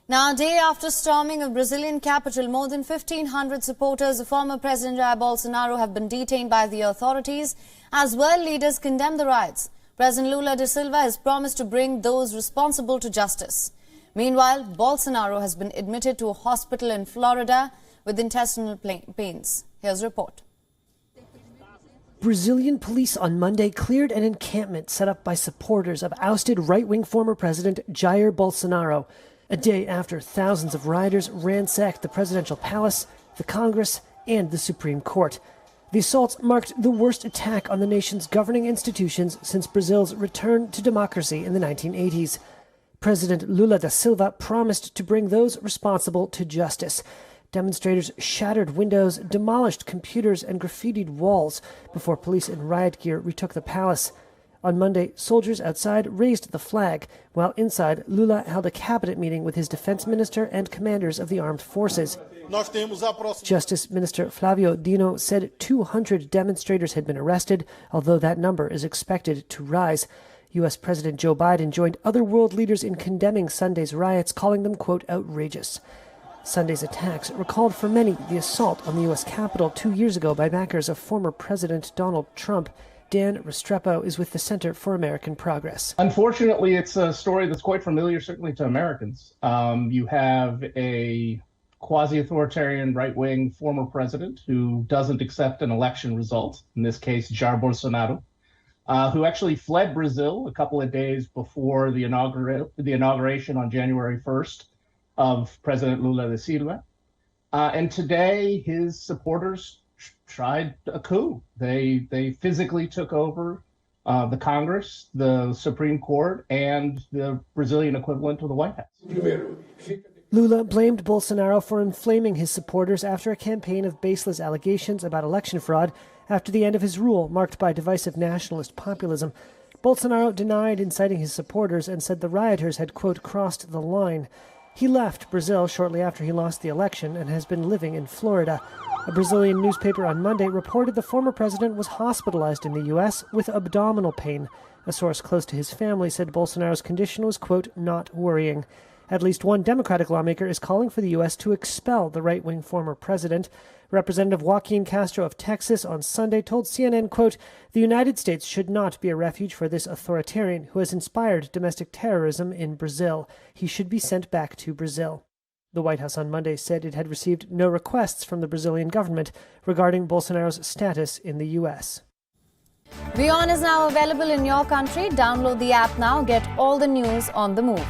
Now, a day after storming of Brazilian capital, more than 1,500 supporters of former President Jair Bolsonaro have been detained by the authorities as world leaders condemn the riots. President Lula da Silva has promised to bring those responsible to justice. Meanwhile, Bolsonaro has been admitted to a hospital in Florida with intestinal pains. Here's a report. Brazilian police on Monday cleared an encampment set up by supporters of ousted right-wing former President Jair Bolsonaro, a day after thousands of rioters ransacked the presidential palace, the Congress, and the Supreme Court. The assaults marked the worst attack on the nation's governing institutions since Brazil's return to democracy in the 1980s. President Lula da Silva promised to bring those responsible to justice. Demonstrators shattered windows, demolished computers, and graffitied walls before police in riot gear retook the palace. On Monday, soldiers outside raised the flag, while inside, Lula held a cabinet meeting with his defense minister and commanders of the armed forces. Justice Minister Flávio Dino said 200 demonstrators had been arrested, although that number is expected to rise. U.S. President Joe Biden joined other world leaders in condemning Sunday's riots, calling them, quote, outrageous. Sunday's attacks recalled for many the assault on the U.S. Capitol 2 years ago by backers of former President Donald Trump. Dan Restrepo is with the Center for American Progress. Unfortunately, it's a story that's quite familiar, certainly to Americans. You have a quasi-authoritarian right-wing former president who doesn't accept an election result, in this case, Jair Bolsonaro, who actually fled Brazil a couple of days before the inauguration on January 1st of President Lula da Silva. And today, his supporters tried a coup. They physically took over the Congress, the Supreme Court, and the Brazilian equivalent of the White House. Lula blamed Bolsonaro for inflaming his supporters after a campaign of baseless allegations about election fraud after the end of his rule, marked by divisive nationalist populism. Bolsonaro denied inciting his supporters and said the rioters had, quote, crossed the line. He left Brazil shortly after he lost the election and has been living in Florida. A Brazilian newspaper on Monday reported the former president was hospitalized in the U.S. with abdominal pain. A source close to his family said Bolsonaro's condition was, quote, not worrying. At least one Democratic lawmaker is calling for the U.S. to expel the right-wing former president. Representative Joaquin Castro of Texas on Sunday told CNN, quote, the United States should not be a refuge for this authoritarian who has inspired domestic terrorism in Brazil. He should be sent back to Brazil. The White House on Monday said it had received no requests from the Brazilian government regarding Bolsonaro's status in the U.S. WION is now available in your country. Download the app now. Get all the news on the move.